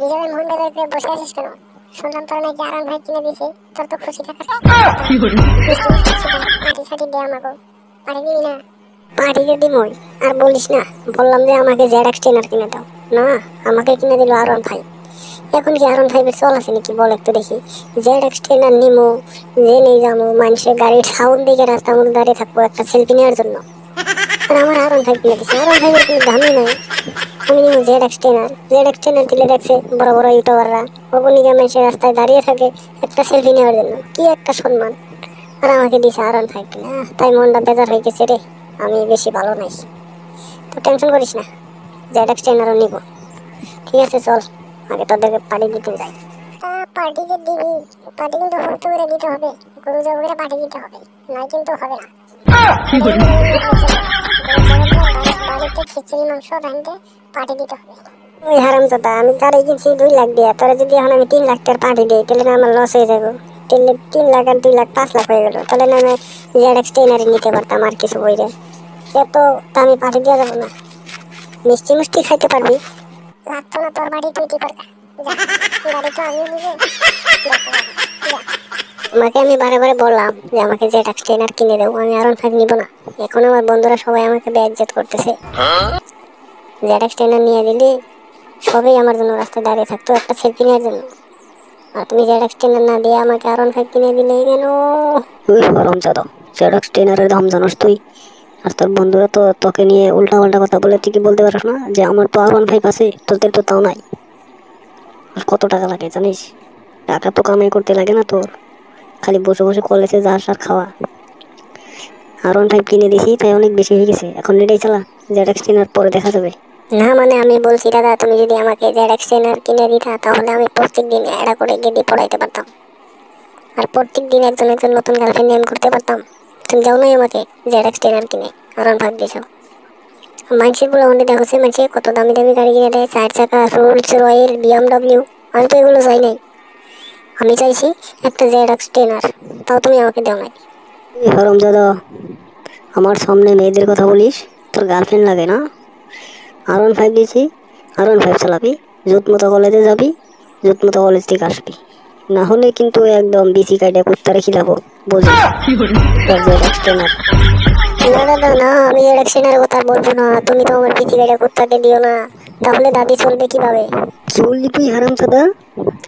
নিজের মন বেজার করে বসে আছিস কেন? শুনলাম তোর নাকি আরাম ভাই কিনে দিছে, তোর তো খুশি থাকার পার্টি সাটি দে আমাকে, পার্টি দিবি না? পার্টি যদি মই আর বলিস না, বললাম যে আমাকে জেড এক্সটেনার কিনে দাও, না আমাকে কিনে দিল আরন ভাই। এখন কি আরন ভাইয়ের চল আছে নাকি বল একটু দেখি। জেড এক্সটেনার নিমো, যে নেই যাবো, মানুষের গাড়ির সাউন্ড দিকে রাস্তার মধ্যে দাঁড়িয়ে থাকবো একটা সেলফি নেওয়ার জন্য। আর আমার আরন ভাই কিনে দিছে, আরন ভাইয়ের কোনো দামই নাই। আমি নিব জেড এক্সটেনার, জেড এক্সটেনার দিলে দেখছে বড় বড় ইউটিউবাররা ওগুলিকে মানুষের রাস্তায় দাঁড়িয়ে থাকে একটা সেলফি নেওয়ার জন্য, কি একটা সম্মান। আর আমাকে দিছে আরন ভাই কিনে, তাই মনটা বেজার হয়ে গেছে রে। আমি বেশি ভালো নাই, তো টেনশন করিস না, জেড এক্সটেনারও নিব। ঠিক আছে চল, আগে তোদেরকে পার্টি দিতে যাই। তা পার্টি যে দিবি, পার্টি কিন্তু ভর্তি করে দিতে হবে, গরু জব করে পার্টি দিতে হবে, নাই কিন্তু হবে না। বাড়িতে খিচুড়ি মাংস রাঁধতে পার্টি দিতে হবে। ওই হারামজাদা, আমি গাড়ি কিনছি 2 লাখ দিয়ে, তোরা যদি এখন আমি 3 লাখ টাকার পার্টি দিই তাহলে না আমার লস হয়ে যাবো। তাহলে 3 লাখ আর 2 লাখ 5 লাখ হয়ে গেল, তাহলে না আমি জেড এক্সটেনারই নিতে পারতাম আর কিছু বইরে। এত দামি পার্টি দেওয়া যাবো না, মিষ্টি মিষ্টি খাইতে পারবি। লাগতো না তোর বাড়ি, তুই কি করবি? গাড়ি তো আমিও নিবো। তোমাকে আমি বারে বারে বললাম যে আমাকে জেড এক্সটেনার কিনে দেবো, আমি আরন ফাইভ নিবো না। এখন আমার বন্ধুরা সবাই আমাকে বেইজ্জত করতেছে। জেড এক্সটেনার নিয়ে দিলি সবাই আমার জন্য রাস্তায় দাঁড়িয়ে থাকতো একটা সেলফি নেওয়ার জন্য, আর তুমি জেড এক্সটেনার না দিয়ে আমাকে আরন ফাইভ কিনে দিলে কেন? তুই হারামজাদা, জেড এক্সটেনারের দাম জানোস তুই? আর তোর বন্ধুরা তো তোকে নিয়ে উল্টা পাল্টা কথা বলে, তুই কি বলতে পারিস না যে আমার তো R15 আছে, তোদের তো তাও নাই? আর কত টাকা লাগে জানিস? টাকা তো কামাই করতে লাগে না তোর, খালি বসে বসে কলেজে যাস আর খাওয়া। R15 কিনে দিছি তাই অনেক বেশি হয়ে গেছে, এখন এটাই চালা, জেড এক্সটেনার পরে দেখা যাবে। না মানে আমি বলছি দাদা, তুমি যদি আমাকে জেড এক্সটেনার কিনে দিতা তাহলে আমি প্রত্যেক দিন এটা করে গেদি পড়াইতে পারতাম, আর প্রত্যেক দিন একজন একজন নতুন গার্লফ্রেন্ড নিয়ে করতে পারতাম। তুমি যাও নাই আমাকে জেড এক্সটেনার কিনে আরন ভাগ দিয়েছো। মানুষের বলে অনেক দেখছে, মানুষের কত দামি দামি গাড়ি কিনে দেয়, 4 চাকা, রোলস রয়েল, BMW। আমি তো এগুলো চাই নাই, আমি চাইছি একটা জেড এক্সটেনার, তাও তুমি আমাকে দাও নাই। তুই হারামজাদা, আমার সামনে মেয়েদের কথা বলিস? তোর গার্লফ্রেন্ড লাগে না? R15 দিয়েছি, R15 চালাবি, জুত মতো কলেজে যাবি, জুত মতো কলেজ থেকে আসবি, না হলে কিন্তু একদম বিসি কাইডে কুত্তারে খিলাবো, বুঝলি? তোর জেড এক্সটেনার। না দাদা না, আমি জেড এক্সটেনার কথা বলবো না, তুমি তো আমার পিছি গাড়ি কুত্তাকে দিও না, তাহলে দাদি চলবে কিভাবে? কি বললি তুই হারামজাদা?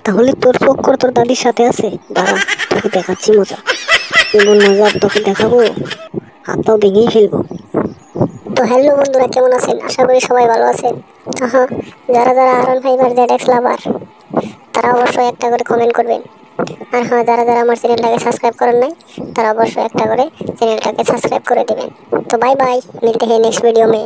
তাহলে তোর চক্কর তোর দাদির সাথে আছে, দাঁড়া তোকে দেখাচ্ছি মজা, এমন মজা তোকে দেখাবো হাতটাও ভেঙেই ফেলবো। তো হ্যালো বন্ধুরা, কেমন আছেন? আশা করি সবাই ভালো আছেন। হ্যাঁ, যারা যারা আরন ফাইভ আর জেড এক্স লাভার তারা অবশ্যই একটা করে কমেন্ট করবেন। আর হ্যাঁ, যারা যারা আমার চ্যানেলটাকে সাবস্ক্রাইব করেন নাই তারা অবশ্যই একটা করে চ্যানেলটাকে সাবস্ক্রাইব করে দেবেন। तो बाय बाय, मिलते हैं नेक्स्ट वीडियो में।